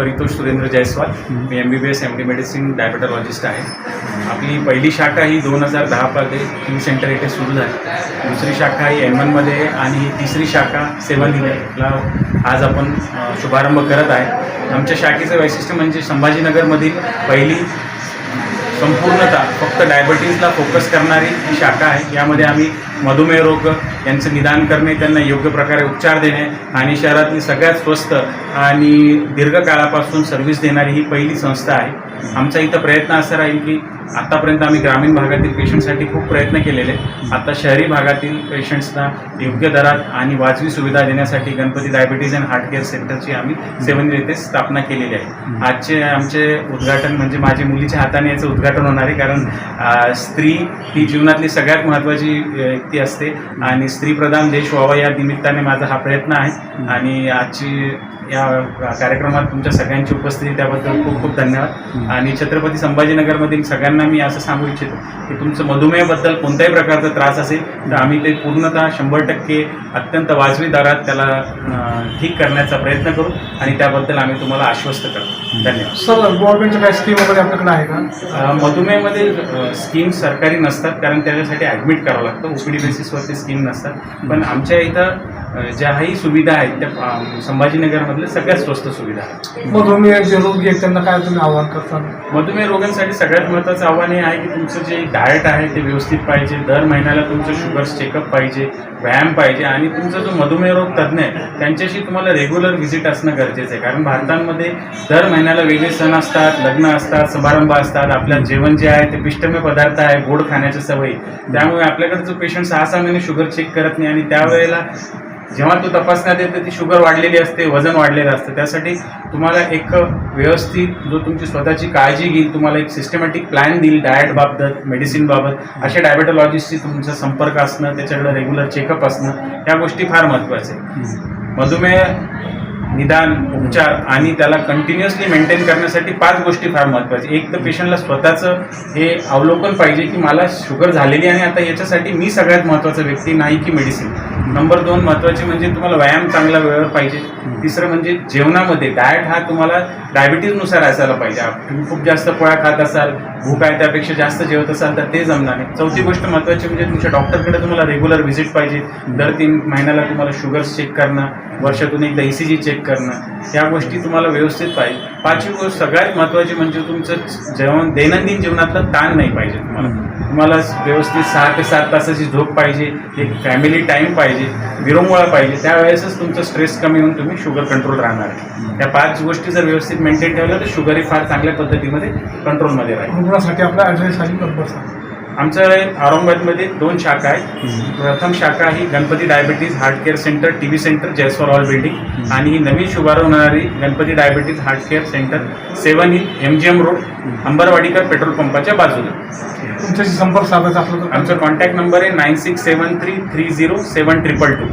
परितोष सुरेंद्र जयस्वाल. मी MBBS MD medicine डायबेटॉलॉजिस्ट आहे. आपली पहिली शाखा ही 2010मध्ये टी सेंटर येथे सुरू झाली. दुसरी शाखा ही N1मध्ये आणि ही तिसरी शाखा 7 हिलला आज आपण शुभारंभ करत आहे. आमच्या शाखेचं वैशिष्ट्य म्हणजे संभाजीनगरमधील पहिली संपूर्णतः फक्त डायबिटीजला फोकस करणारी ही शाखा आहे. यामध्ये आम्ही मधुमेह रोग यांचं निदान करणे, त्यांना योग्य प्रकारे उपचार देणे आणि शहरातली सगळ्यात स्वस्त आणि दीर्घकाळापासून सर्व्हिस देणारी ही पहिली संस्था आहे. आमचा इथं प्रयत्न असा राहील की आतापर्यंत आम्ही ग्रामीण भागातील पेशंटसाठी खूप प्रयत्न केलेले. आता शहरी भागातील पेशंट्सना योग्य दरात आणि वाजवी सुविधा देण्यासाठी Ganpati diabetes and heart care सेंटरची आम्ही 7 येथे स्थापना केलेली आहे. आजचे आमचे उद्घाटन म्हणजे माझ्या मुलीच्या हाताने याचं उद्घाटन होणार आहे, कारण स्त्री ही जीवनातली सगळ्यात महत्त्वाची व्यक्ती असते आणि स्त्रीप्रधान देश व्हावा या निमित्ताने माझा हा प्रयत्न आहे. आणि आजची या कार्यक्रमात तुमच्या सगळ्यांची उपस्थिती त्याबद्दल खूप खूप धन्यवाद. आणि छत्रपती संभाजीनगरमधील सगळ्यांना मी असं सांगू इच्छितो की तुमचं मधुमेहाबद्दल कोणत्याही प्रकारचा त्रास असेल तर आम्ही ते पूर्णतः 100% अत्यंत वाजवी दरात त्याला ठीक करण्याचा प्रयत्न करू आणि त्याबद्दल आम्ही तुम्हाला आश्वस्त करतो. धन्यवाद. सर, गव्हर्नमेंटच्या काही स्कीम वगैरे आपल्याकडे आहे का? मधुमेहामध्ये स्कीम सरकारी नसतात, कारण त्याच्यासाठी ॲडमिट करावं लागतं. OPD बेसिसवरती स्कीम नसतात. पण आमच्या इथं ज्याही सुविधा आहेत त्या संभाजीनगरमधल्या सगळ्यात स्वस्त सुविधा आहेत. मधुमेह जे रोगी आहेत त्यांना काय तुम्ही आव्हान करता? मधुमेह रोगांसाठी सगळ्यात महत्त्वाचं आव्हान हे आहे की तुमचं जे डाएट आहे ते व्यवस्थित पाहिजे. दर महिन्याला तुमचं शुगर्स चेकअप पाहिजे, व्यायाम पाहिजे आणि तुमचा जो मधुमेह रोग तज्ज्ञ आहे त्यांच्याशी तुम्हाला रेग्युलर व्हिजिट असणं गरजेचं आहे. कारण भारतामध्ये दर महिन्याला वेगळे सण असतात, लग्न असतात, समारंभ असतात. आपलं जेवण जे आहे ते पिष्टमय पदार्थ आहे, गोड खाण्याच्या सवयी. त्यामुळे आपल्याकडे जो पेशंट 6 महिने शुगर चेक करत नाही आणि त्यावेळेला जेव्हा तो तपासण्यात येतो ती शुगर वाढलेली असते, वजन वाढलेलं असतं. त्यासाठी तुम्हाला एक व्यवस्थित जो तुमची स्वतःची काळजी घेईल, तुम्हाला एक सिस्टमॅटिक प्लॅन देईल डाएटबाबत, मेडिसिनबाबत, अशा डायबेटॉलॉजिस्टशी तुमचा संपर्क असणं, त्याच्याकडे रेग्युलर चेकअप असणं, या गोष्टी फार महत्त्वाच्या आहेत. मधुमेह निदान, उपचार आणि त्याला कंटिन्युअसली मेंटेन करण्यासाठी 5 गोष्टी फार महत्त्वाच्या. एक तर पेशंटला स्वतःचं हे अवलोकन पाहिजे की मला शुगर झालेली आणि आता याच्यासाठी मी सगळ्यात महत्त्वाचा व्यक्ती नाही की मेडिसिन. नंबर 2 महत्त्वाचे म्हणजे तुम्हाला व्यायाम चांगला वेळेवर पाहिजे. तिसरं म्हणजे जेवणामध्ये डाएट हा तुम्हाला डायबिटीजनुसार असायला पाहिजे. तुम्ही खूप जास्त पोळ्या खात असाल, भूक आहे त्यापेक्षा जास्त जेवत असाल तर ते जमणार नाही. चौथी गोष्ट महत्त्वाची म्हणजे तुमच्या डॉक्टरकडे तुम्हाला रेग्युलर व्हिजिट पाहिजे. दर 3 महिन्याला तुम्हाला शुगर्स चेक करणं, वर्षातून एकदा ECG चेक करणं, या गोष्टी तुम्हाला व्यवस्थित पाहिजे. 5वी गोष्ट सगळ्यात महत्त्वाची म्हणजे तुमचं जेवण दैनंदिन जीवनातलं ताण नाही पाहिजे. तुम्हाला व्यवस्थित 6 ते 7 तासाची झोप पाहिजे, एक फॅमिली टाईम पाहिजे, विरंगुळा पाहिजे. त्यावेळेसच तुमचं स्ट्रेस कमी होऊन तुम्ही शुगर कंट्रोल राहणार आहे. त्या 5 गोष्टी जर व्यवस्थित मेंटेन ठेवल्या तर शुगर ही फार चांगल्या पद्धतीमध्ये कंट्रोलमध्ये राहील. रुग्णासाठी आपला ॲड्रेस आणि नंबर सांगा. आमच्याकडे औरंगाबादमध्ये 2 शाखा आहेत. प्रथम शाखा ही Ganpati diabetes heart care centre TV centre Jaiswal hall building, आणि ही नवीन शुभारंभ होणारी Ganpati diabetes heart care centre 7 hill MGM road, Ambarwadikar petrol पंपाच्या बाजूला. तुमच्याशी संपर्क साधायचा असला तर आमचा कॉन्टॅक्ट नंबर आहे 9673307222.